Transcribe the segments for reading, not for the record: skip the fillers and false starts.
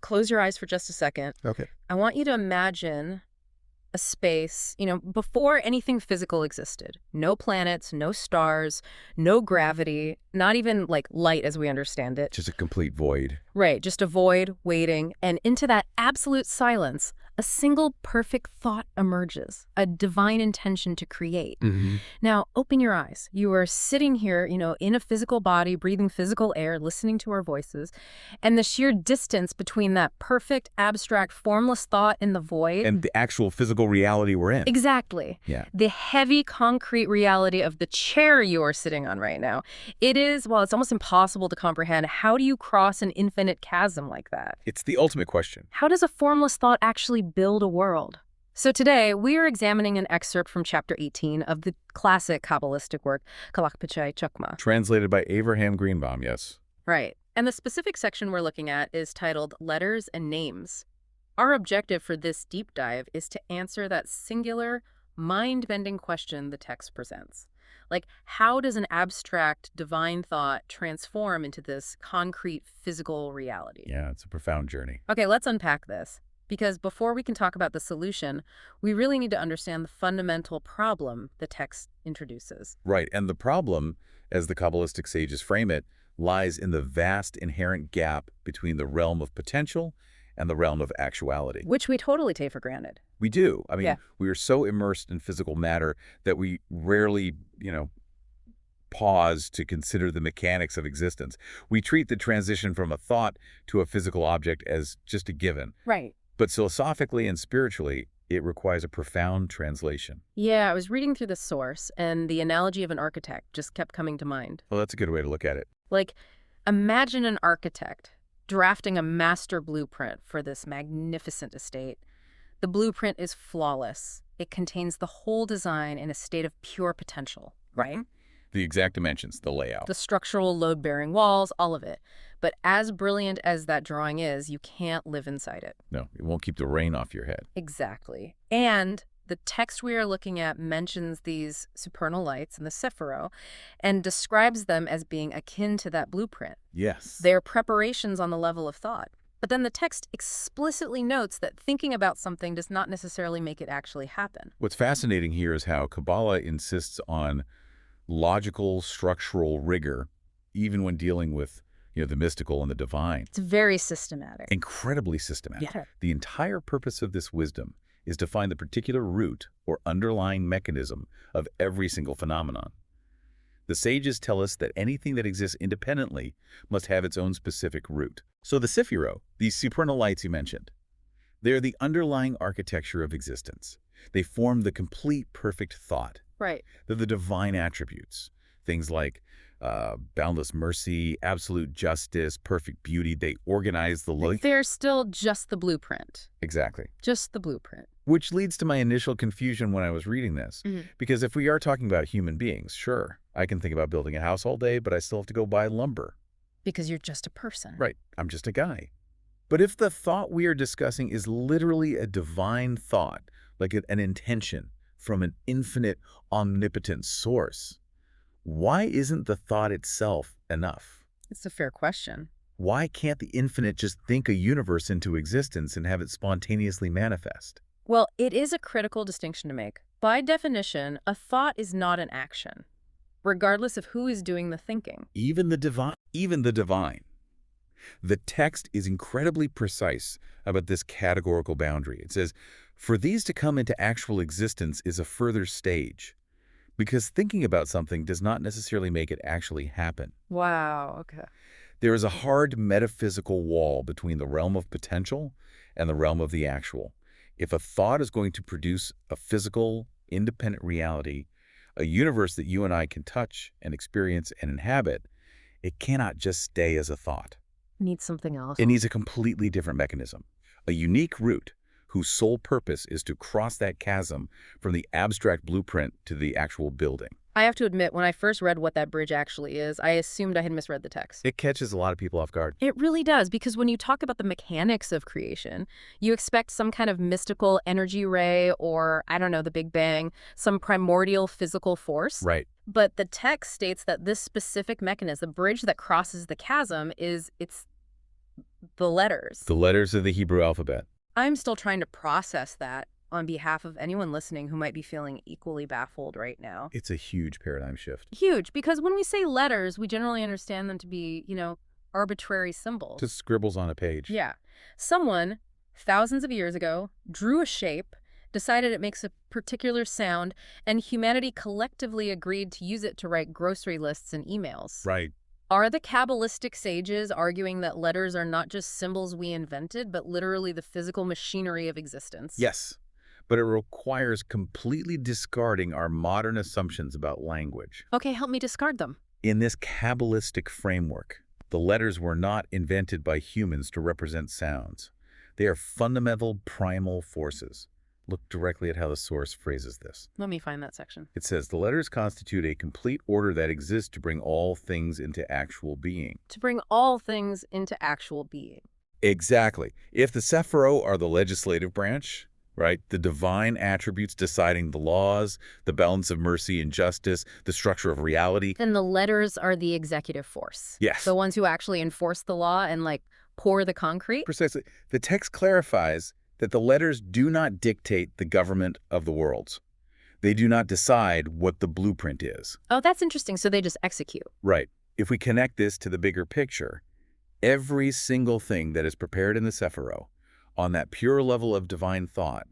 close your eyes for just a second. Okay. I want you to imagine a space, before anything physical existed. No planets, no stars, no gravity, not even like light as we understand it. Just a complete void. Right, just a void, waiting, and into that absolute silence, a single perfect thought emerges, a divine intention to create. Now, open your eyes. You are sitting here, in a physical body, breathing physical air, listening to our voices, and the sheer distance between that perfect, abstract, formless thought in the void And the actual physical reality we're in. Exactly. Yeah. The heavy concrete reality of the chair you are sitting on right now. It's almost impossible to comprehend. How do you cross an infinite chasm like that? It's the ultimate question. How does a formless thought actually build a world? So today, we are examining an excerpt from chapter 18 of the classic Kabbalistic work, Klach, Pitchei, Chochma. Translated by Abraham Greenbaum, yes. Right. And the specific section we're looking at is titled Letters and Names. Our objective for this deep dive is to answer that singular, mind-bending question the text presents. Like, how does an abstract, divine thought transform into this concrete, physical reality? Yeah, it's a profound journey. Okay, let's unpack this. Because before we can talk about the solution, we really need to understand the fundamental problem the text introduces. Right, and the problem, as the Kabbalistic sages frame it, lies in the vast inherent gap between the realm of potential and the realm of actuality. Which we totally take for granted. We do. I mean, Yeah. We are so immersed in physical matter that we rarely, pause to consider the mechanics of existence. We treat the transition from a thought to a physical object as just a given. Right. But philosophically and spiritually, it requires a profound translation. Yeah, I was reading through the source, and the analogy of an architect just kept coming to mind. Well, that's a good way to look at it. Like, imagine an architect drafting a master blueprint for this magnificent estate. The blueprint is flawless. It contains the whole design in a state of pure potential, right? The exact dimensions, the layout. The structural load-bearing walls, all of it. But as brilliant as that drawing is, you can't live inside it. No, it won't keep the rain off your head. Exactly. And the text we are looking at mentions these supernal lights in the Sefaria and describes them as being akin to that blueprint. Yes. They're preparations on the level of thought. But then the text explicitly notes that thinking about something does not necessarily make it actually happen. What's fascinating here is how Kabbalah insists on logical, structural rigor, even when dealing with, the mystical and the divine. It's very systematic. Incredibly systematic. Yeah. The entire purpose of this wisdom is to find the particular root or underlying mechanism of every single phenomenon. The sages tell us that anything that exists independently must have its own specific root. So the Sefaria, these supernal lights you mentioned, they're the underlying architecture of existence. They form the complete perfect thought. Right. They're the divine attributes, things like boundless mercy, absolute justice, perfect beauty. They organize the light. They're still just the blueprint. Exactly. Just the blueprint. Which leads to my initial confusion when I was reading this. Because if we are talking about human beings, sure, I can think about building a house all day, but I still have to go buy lumber. Because you're just a person. Right. I'm just a guy. But if the thought we are discussing is literally a divine thought, like an intention from an infinite, omnipotent source, why isn't the thought itself enough? It's a fair question. Why can't the infinite just think a universe into existence and have it spontaneously manifest? Well, it is a critical distinction to make. By definition, a thought is not an action, regardless of who is doing the thinking. Even the divine. The text is incredibly precise about this categorical boundary. It says, for these to come into actual existence is a further stage, because thinking about something does not necessarily make it actually happen. Wow, okay. There is a hard metaphysical wall between the realm of potential and the realm of the actual. If a thought is going to produce a physical, independent reality, a universe that you and I can touch and experience and inhabit, it cannot just stay as a thought. It needs something else. It needs a completely different mechanism, a unique root whose sole purpose is to cross that chasm from the abstract blueprint to the actual building. I have to admit, when I first read what that bridge actually is, I assumed I had misread the text. It catches a lot of people off guard. It really does, because when you talk about the mechanics of creation, you expect some kind of mystical energy ray or, I don't know, the Big Bang, some primordial physical force. Right. But the text states that this specific mechanism, the bridge that crosses the chasm, it's The letters. The letters of the Hebrew alphabet. I'm still trying to process that on behalf of anyone listening who might be feeling equally baffled right now. It's a huge paradigm shift. Huge, because when we say letters, we generally understand them to be, arbitrary symbols. Just scribbles on a page. Yeah. Someone, thousands of years ago, drew a shape, decided it makes a particular sound, and humanity collectively agreed to use it to write grocery lists and emails. Right. Are the Kabbalistic sages arguing that letters are not just symbols we invented, but literally the physical machinery of existence? Yes, but it requires completely discarding our modern assumptions about language. Okay, help me discard them. In this Kabbalistic framework, the letters were not invented by humans to represent sounds. They are fundamental primal forces. Look directly at how the source phrases this. Let me find that section. It says, the letters constitute a complete order that exists to bring all things into actual being. To bring all things into actual being. Exactly. If the Sepharo are the legislative branch, right, the divine attributes deciding the laws, the balance of mercy and justice, the structure of reality. Then the letters are the executive force. Yes. The ones who actually enforce the law and, pour the concrete? Precisely. The text clarifies that the letters do not dictate the government of the worlds. They do not decide what the blueprint is. Oh, that's interesting. So they just execute. Right. If we connect this to the bigger picture, every single thing that is prepared in the Sepharo, on that pure level of divine thought,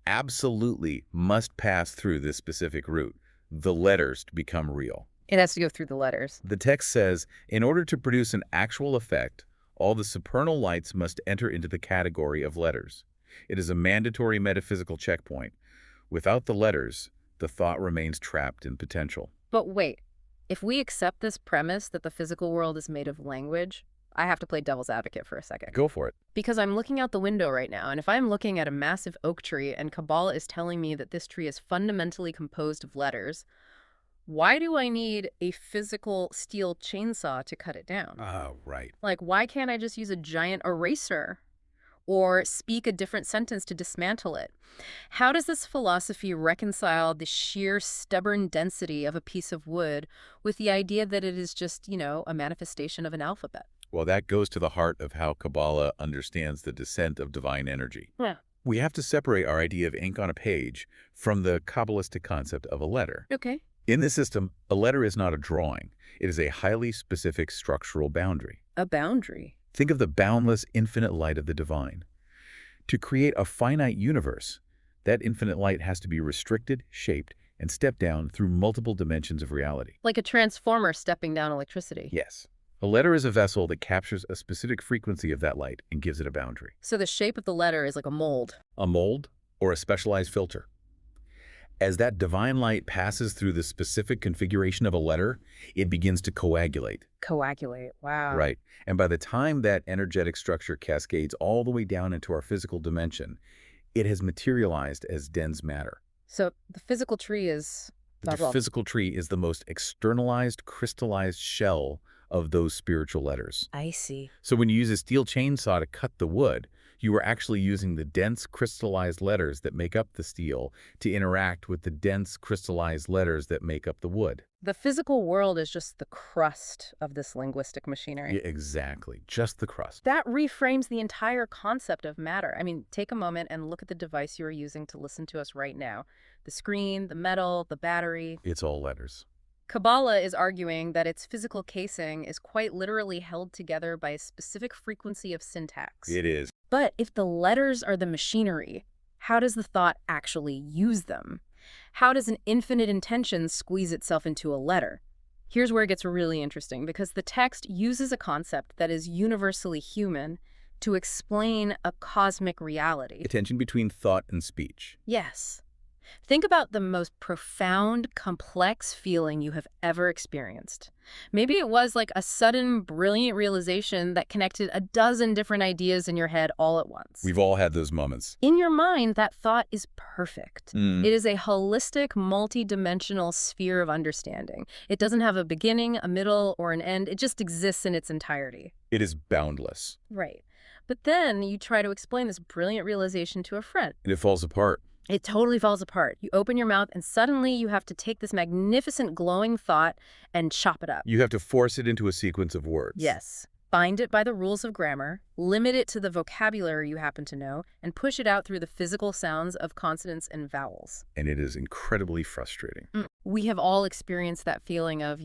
absolutely must pass through this specific route, the letters, to become real. It has to go through the letters. The text says, in order to produce an actual effect, all the supernal lights must enter into the category of letters. It is a mandatory metaphysical checkpoint. Without the letters, the thought remains trapped in potential. But wait, if we accept this premise that the physical world is made of language, I have to play devil's advocate for a second. Go for it. Because I'm looking out the window right now, and if I'm looking at a massive oak tree and Kabbalah is telling me that this tree is fundamentally composed of letters, why do I need a physical steel chainsaw to cut it down? Oh, right. Why can't I just use a giant eraser or speak a different sentence to dismantle it? How does this philosophy reconcile the sheer stubborn density of a piece of wood with the idea that it is just, a manifestation of an alphabet? Well, that goes to the heart of how Kabbalah understands the descent of divine energy. Yeah. We have to separate our idea of ink on a page from the Kabbalistic concept of a letter. Okay. In this system, a letter is not a drawing. It is a highly specific structural boundary. A boundary. Think of the boundless, infinite light of the divine. To create a finite universe, that infinite light has to be restricted, shaped, and stepped down through multiple dimensions of reality. Like a transformer stepping down electricity. Yes. A letter is a vessel that captures a specific frequency of that light and gives it a boundary. So the shape of the letter is like a mold. A mold or a specialized filter. As that divine light passes through the specific configuration of a letter, it begins to coagulate. Coagulate. Wow. Right. And by the time that energetic structure cascades all the way down into our physical dimension, it has materialized as dense matter. So the physical tree is... The physical tree is the most externalized, crystallized shell of those spiritual letters. I see. So when you use a steel chainsaw to cut the wood, you are actually using the dense crystallized letters that make up the steel to interact with the dense crystallized letters that make up the wood. The physical world is just the crust of this linguistic machinery. Yeah, exactly. Just the crust. That reframes the entire concept of matter. I mean, take a moment and look at the device you are using to listen to us right now. The screen, the metal, the battery. It's all letters. Kabbalah is arguing that its physical casing is quite literally held together by a specific frequency of syntax. It is. But if the letters are the machinery, how does the thought actually use them? How does an infinite intention squeeze itself into a letter? Here's where it gets really interesting, because the text uses a concept that is universally human to explain a cosmic reality. A tension between thought and speech. Yes. Think about the most profound, complex feeling you have ever experienced. Maybe it was like a sudden, brilliant realization that connected a dozen different ideas in your head all at once. We've all had those moments. In your mind, that thought is perfect. Mm. It is a holistic, multi-dimensional sphere of understanding. It doesn't have a beginning, a middle, or an end. It just exists in its entirety. It is boundless. Right. But then you try to explain this brilliant realization to a friend. And it falls apart. It totally falls apart. You open your mouth and suddenly you have to take this magnificent glowing thought and chop it up. You have to force it into a sequence of words. Yes. Bind it by the rules of grammar, limit it to the vocabulary you happen to know, and push it out through the physical sounds of consonants and vowels. And it is incredibly frustrating. We have all experienced that feeling of,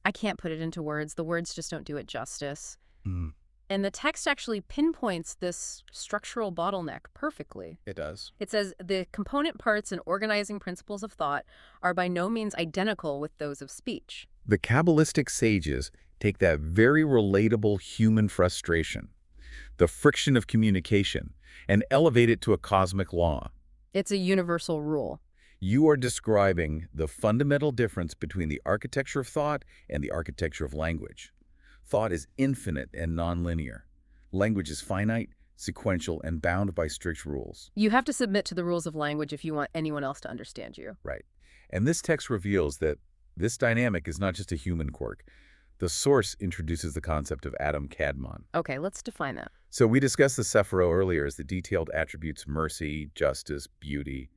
I can't put it into words. The words just don't do it justice. Mm. And the text actually pinpoints this structural bottleneck perfectly. It does. It says the component parts and organizing principles of thought are by no means identical with those of speech. The Kabbalistic sages take that very relatable human frustration, the friction of communication, and elevate it to a cosmic law. It's a universal rule. You are describing the fundamental difference between the architecture of thought and the architecture of language. Thought is infinite and nonlinear. Language is finite, sequential, and bound by strict rules. You have to submit to the rules of language if you want anyone else to understand you. Right. And this text reveals that this dynamic is not just a human quirk. The source introduces the concept of Adam Kadmon. Okay, let's define that. So we discussed the Sefaria earlier as the detailed attributes mercy, justice, beauty.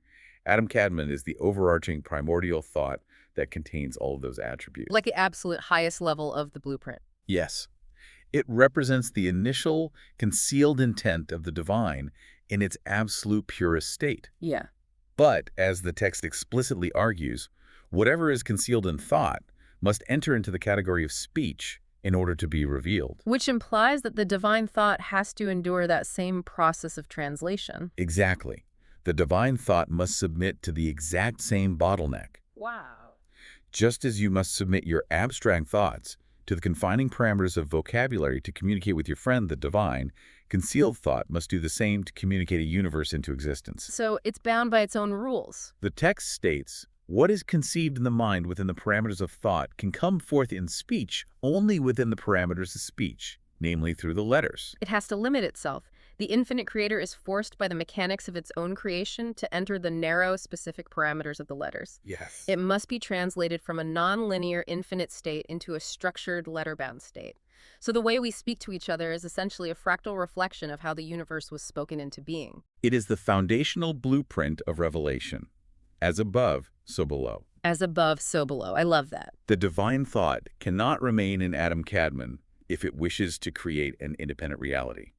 Adam Kadmon is the overarching primordial thought that contains all of those attributes. Like the absolute highest level of the blueprint. Yes. It represents the initial concealed intent of the divine in its absolute purest state. Yeah. But, as the text explicitly argues, whatever is concealed in thought must enter into the category of speech in order to be revealed. Which implies that the divine thought has to endure that same process of translation. Exactly. The divine thought must submit to the exact same bottleneck. Wow. Just as you must submit your abstract thoughts to the confining parameters of vocabulary to communicate with your friend, the divine, concealed thought must do the same to communicate a universe into existence. So it's bound by its own rules. The text states, what is conceived in the mind within the parameters of thought can come forth in speech only within the parameters of speech, namely through the letters. It has to limit itself. The infinite creator is forced by the mechanics of its own creation to enter the narrow, specific parameters of the letters. Yes. It must be translated from a non-linear, infinite state into a structured, letter-bound state. So the way we speak to each other is essentially a fractal reflection of how the universe was spoken into being. It is the foundational blueprint of revelation. As above, so below. As above, so below. I love that. The divine thought cannot remain in Adam Kadmon if it wishes to create an independent reality.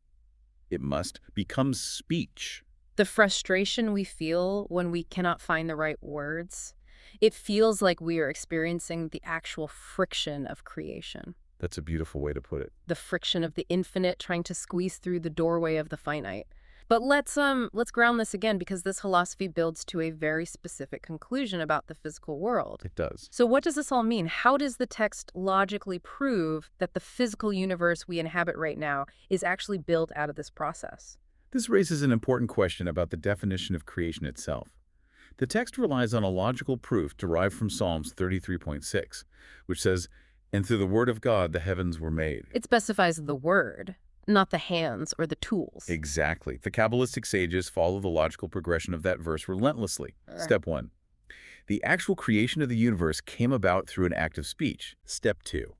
It must become speech. The frustration we feel when we cannot find the right words, it feels like we are experiencing the actual friction of creation. That's a beautiful way to put it. The friction of the infinite trying to squeeze through the doorway of the finite. But let's ground this again, because this philosophy builds to a very specific conclusion about the physical world. It does. So what does this all mean? How does the text logically prove that the physical universe we inhabit right now is actually built out of this process? This raises an important question about the definition of creation itself. The text relies on a logical proof derived from Psalms 33.6, which says, "And through the word of God the heavens were made." It specifies the word, not the hands or the tools. Exactly. The Kabbalistic sages follow the logical progression of that verse relentlessly. Step 1. The actual creation of the universe came about through an act of speech. Step 2.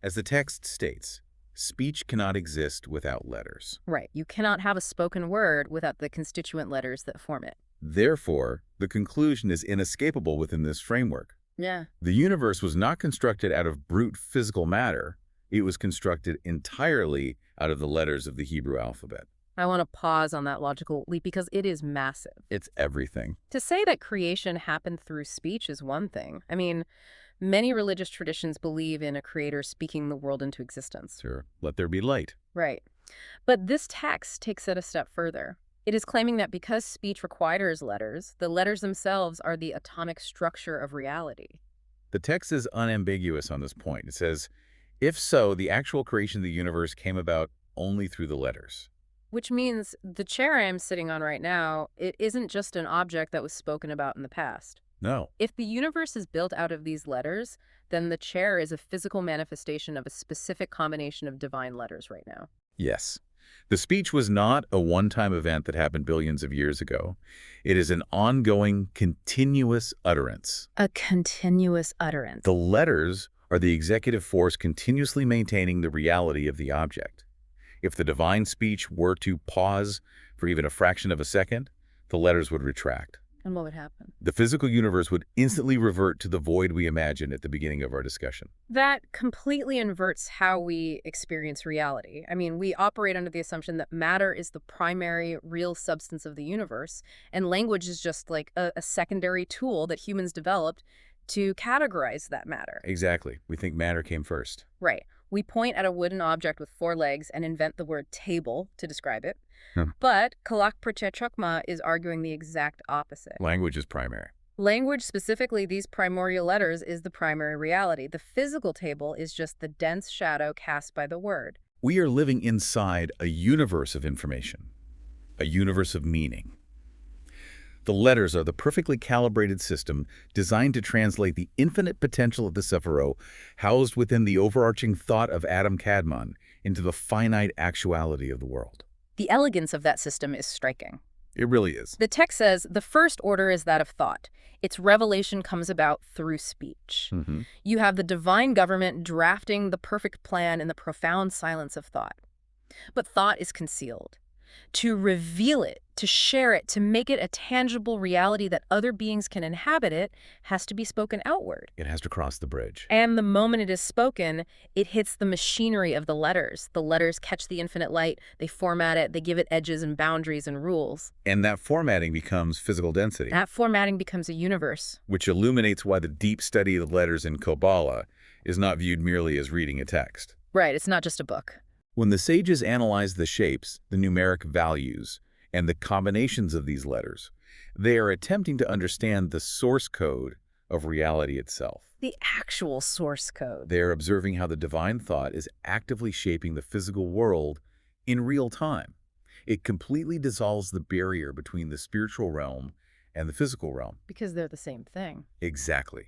As the text states, speech cannot exist without letters. Right. You cannot have a spoken word without the constituent letters that form it. Therefore, the conclusion is inescapable within this framework. Yeah. The universe was not constructed out of brute physical matter. It was constructed entirely out of the letters of the Hebrew alphabet. I want to pause on that logical leap because it is massive. It's everything. To say that creation happened through speech is one thing. I mean, many religious traditions believe in a creator speaking the world into existence. Sure. Let there be light. Right. But this text takes it a step further. It is claiming that because speech requires letters, the letters themselves are the atomic structure of reality. The text is unambiguous on this point. It says, if so, the actual creation of the universe came about only through the letters. Which means the chair I am sitting on right now, it isn't just an object that was spoken about in the past. No. If the universe is built out of these letters, then the chair is a physical manifestation of a specific combination of divine letters right now. Yes. The speech was not a one-time event that happened billions of years ago. It is an ongoing, continuous utterance. A continuous utterance. The letters are the executive force continuously maintaining the reality of the object. If the divine speech were to pause for even a fraction of a second, the letters would retract. And what would happen? The physical universe would instantly revert to the void we imagined at the beginning of our discussion. That completely inverts how we experience reality. I mean, we operate under the assumption that matter is the primary real substance of the universe, and language is just like a secondary tool that humans developed to categorize that matter. Exactly. We think matter came first. Right. We point at a wooden object with 4 legs and invent the word table to describe it. Huh. But Klach Chochma is arguing the exact opposite. Language is primary. Language, specifically these primordial letters, is the primary reality. The physical table is just the dense shadow cast by the word. We are living inside a universe of information, a universe of meaning. The letters are the perfectly calibrated system designed to translate the infinite potential of the Sefaria, housed within the overarching thought of Adam Kadmon, into the finite actuality of the world. The elegance of that system is striking. It really is. The text says the first order is that of thought. Its revelation comes about through speech. You have the divine government drafting the perfect plan in the profound silence of thought. But thought is concealed. To reveal it, to share it, to make it a tangible reality that other beings can inhabit it, has to be spoken outward. It has to cross the bridge. And the moment it is spoken, it hits the machinery of the letters. The letters catch the infinite light, they format it, they give it edges and boundaries and rules. And that formatting becomes physical density. That formatting becomes a universe. Which illuminates why the deep study of the letters in Kabbalah is not viewed merely as reading a text. Right, it's not just a book. When the sages analyzed the shapes, the numeric values, and the combinations of these letters, they are attempting to understand the source code of reality itself. The actual source code. They are observing how the divine thought is actively shaping the physical world in real time. It completely dissolves the barrier between the spiritual realm and the physical realm. Because they're the same thing. Exactly.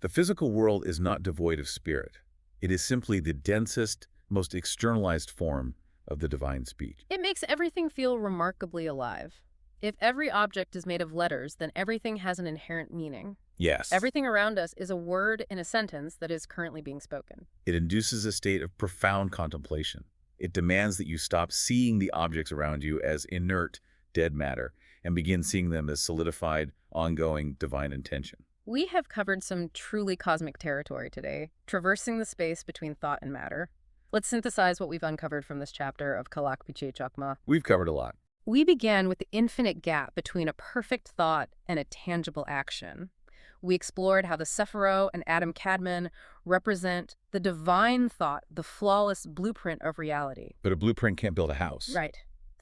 The physical world is not devoid of spirit. It is simply the densest, most externalized form of the divine speech. It makes everything feel remarkably alive. If every object is made of letters, then everything has an inherent meaning. Yes. Everything around us is a word in a sentence that is currently being spoken. It induces a state of profound contemplation. It demands that you stop seeing the objects around you as inert, dead matter and begin seeing them as solidified, ongoing divine intention. We have covered some truly cosmic territory today, traversing the space between thought and matter. Let's synthesize what we've uncovered from this chapter of Klach, Pitchei, Chochma. We've covered a lot. We began with the infinite gap between a perfect thought and a tangible action. We explored how the Sefaria and Adam Kadmon represent the divine thought, the flawless blueprint of reality. But a blueprint can't build a house. Right.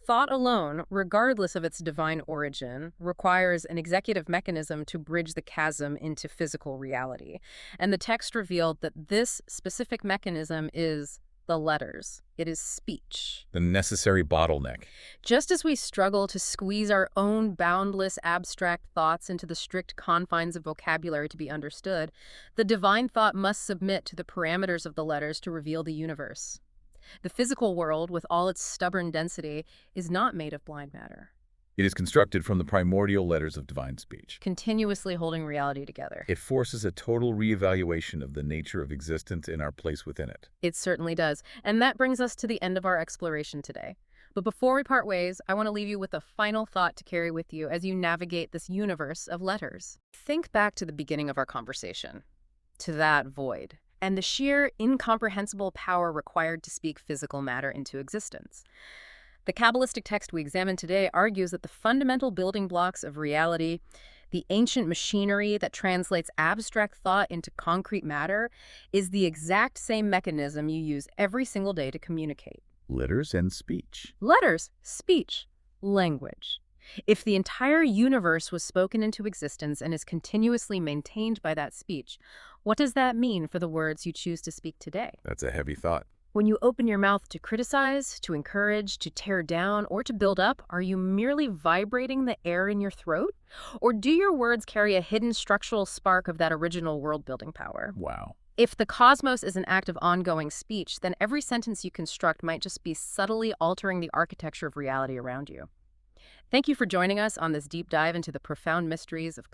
Thought alone, regardless of its divine origin, requires an executive mechanism to bridge the chasm into physical reality. And the text revealed that this specific mechanism is the letters. It is speech. The necessary bottleneck. Just as we struggle to squeeze our own boundless abstract thoughts into the strict confines of vocabulary to be understood, the divine thought must submit to the parameters of the letters to reveal the universe. The physical world, with all its stubborn density, is not made of blind matter. It is constructed from the primordial letters of divine speech. Continuously holding reality together. It forces a total reevaluation of the nature of existence and our place within it. It certainly does. And that brings us to the end of our exploration today. But before we part ways, I want to leave you with a final thought to carry with you as you navigate this universe of letters. Think back to the beginning of our conversation, to that void, and the sheer incomprehensible power required to speak physical matter into existence. The Kabbalistic text we examine today argues that the fundamental building blocks of reality, the ancient machinery that translates abstract thought into concrete matter, is the exact same mechanism you use every single day to communicate. Letters and speech. Letters, speech, language. If the entire universe was spoken into existence and is continuously maintained by that speech, what does that mean for the words you choose to speak today? That's a heavy thought. When you open your mouth to criticize, to encourage, to tear down, or to build up, are you merely vibrating the air in your throat? Or do your words carry a hidden structural spark of that original world-building power? Wow. If the cosmos is an act of ongoing speech, then every sentence you construct might just be subtly altering the architecture of reality around you. Thank you for joining us on this deep dive into the profound mysteries of